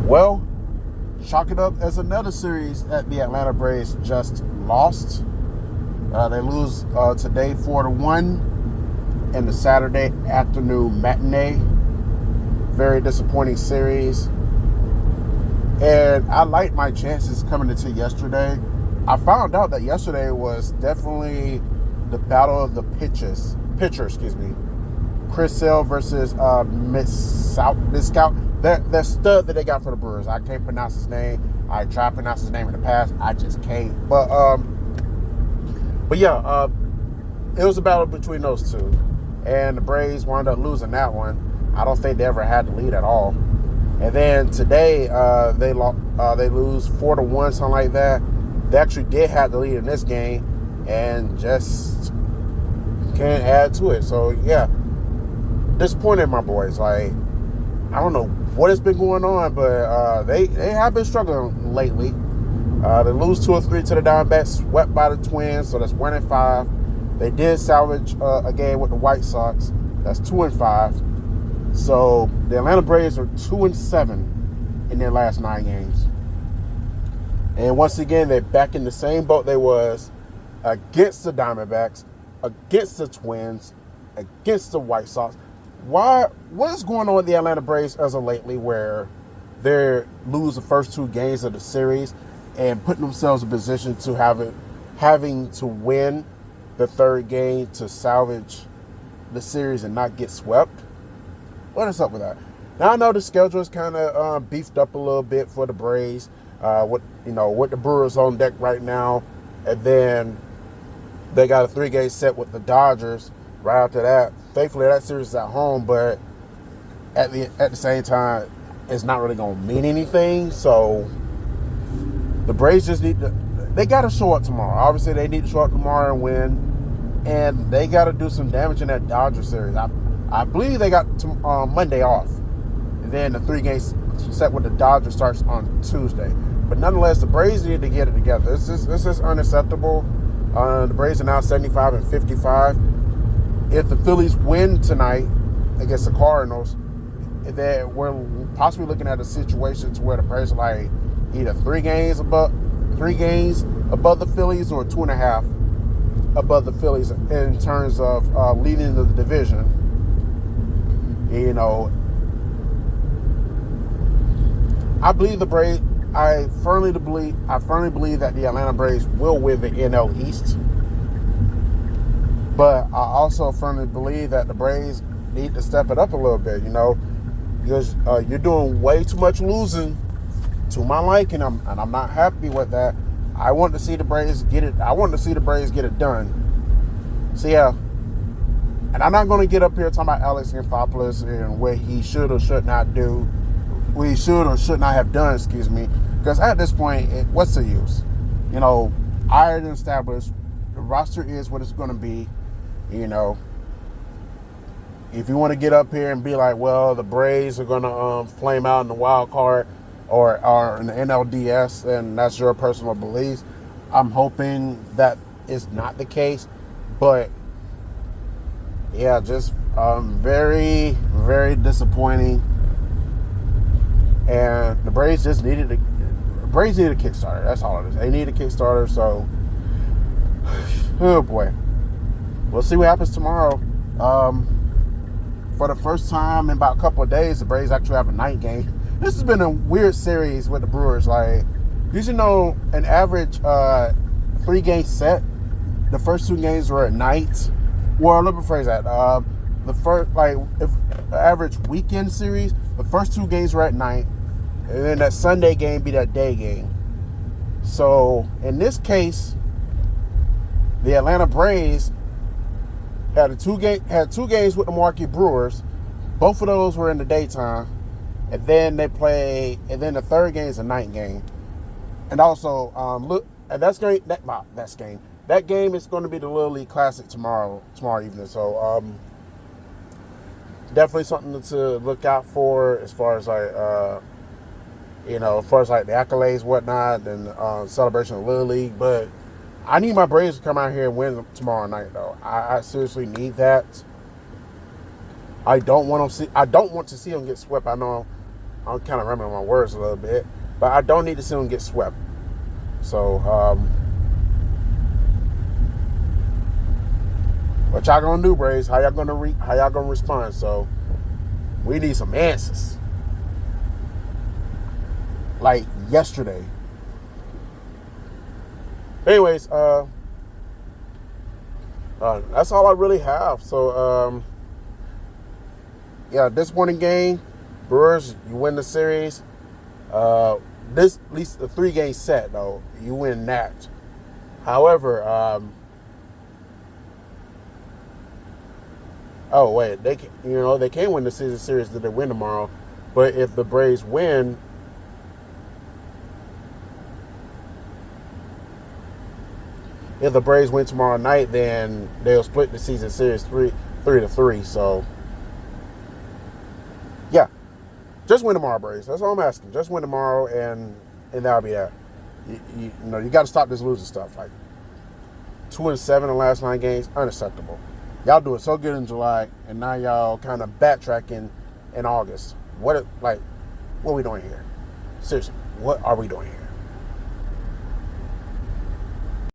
Well, chalk it up as another series that the Atlanta Braves just lost. They lose today 4-1 in the Saturday afternoon matinee. Very disappointing series. And I liked my chances coming into yesterday. I found out that yesterday was definitely the battle of the pitcher, Chris Sale versus Miskout. That stud that they got for the Brewers. I can't pronounce his name. I tried to pronounce his name in the past. I just can't. But yeah, it was a battle between those two. And the Braves wound up losing that one. I don't think they ever had the lead at all. And then today, they lose 4-1, something like that. They actually did have the lead in this game and just can't add to it. So, yeah, disappointed, my boys. Like, I don't know what has been going on, but they have been struggling lately. They lose 2 or 3 to the Diamondbacks, swept by the Twins, so that's 1-5. They did salvage a game with the White Sox. That's 2-5. So the Atlanta Braves are 2-7 in their last 9 games. And once again, they're back in the same boat they was against the Diamondbacks, against the Twins, against the White Sox. What's going on with the Atlanta Braves as of lately where they lose the first 2 games of the series and putting themselves in position to having to win the 3rd game to salvage the series and not get swept? What is up with that? Now I know the schedule is kind of beefed up a little bit for the Braves, with the Brewers on deck right now, and then they got a 3-game set with the Dodgers right after that. Thankfully, that series is at home, but at the same time, it's not really gonna mean anything. So the Braves just they got to show up tomorrow. Obviously, they need to show up tomorrow and win, and they got to do some damage in that Dodger series. I believe they got Monday off. And then the 3-game set with the Dodgers starts on Tuesday. But nonetheless, the Braves need to get it together. This is unacceptable. The Braves are now 75-55. If the Phillies win tonight against the Cardinals, then we're possibly looking at a situation to where the Braves are like either 3 games above the Phillies or 2.5 above the Phillies in terms of leading the division. I believe the Braves. I firmly believe that the Atlanta Braves will win the NL East. But I also firmly believe that the Braves need to step it up a little bit. Because you're doing way too much losing to my liking, and I'm not happy with that. I want to see the Braves get it. I want to see the Braves get it done. So yeah. And I'm not going to get up here talking about Alex Anthopoulos and what he should or should not do. What he should or should not have done, because at this point, what's the use? I already established the roster is what it's going to be. If you want to get up here and be like, well, the Braves are going to flame out in the wild card or in the NLDS, and that's your personal beliefs, I'm hoping that is not the case. But yeah, just very, very disappointing. And the Braves just needed a Kickstarter. That's all it is. They need a Kickstarter. So, oh boy, we'll see what happens tomorrow. For the first time in about a couple of days, the Braves actually have a night game. This has been a weird series with the Brewers. Like, usually an average 3-game set. The first 2 games were at night. Well, let me rephrase that. The first, if the average weekend series, the first 2 games were at night, and then that Sunday game be that day game. So in this case, the Atlanta Braves had 2 games with the Milwaukee Brewers. Both of those were in the daytime, and then the 3rd game is a night game. And also, that game is going to be the Little League Classic tomorrow evening. So definitely something to look out for as far as the accolades, whatnot, and celebration of Little League. But I need my Braves to come out here and win tomorrow night, though. I seriously need that. I don't want to see them get swept. I know I'm kind of remembering my words a little bit, but I don't need to see them get swept. So, what y'all gonna do, Braves? How y'all gonna respond? So, we need some answers. Like yesterday. Anyways, that's all I really have. So, yeah, disappointing game. Brewers, you win the series. This at least the 3-game set though, you win that. However, oh wait, they can win the season series that they win tomorrow, but if the Braves win, tomorrow night, then they'll split the season series 3-3. So yeah. Just win tomorrow, Braves. That's all I'm asking. Just win tomorrow, and that'll be that. You got to stop this losing stuff. Like 2-7 in the last 9 games, unacceptable. Y'all doing so good in July, and now y'all kind of backtracking in August. What are we doing here? Seriously, what are we doing here?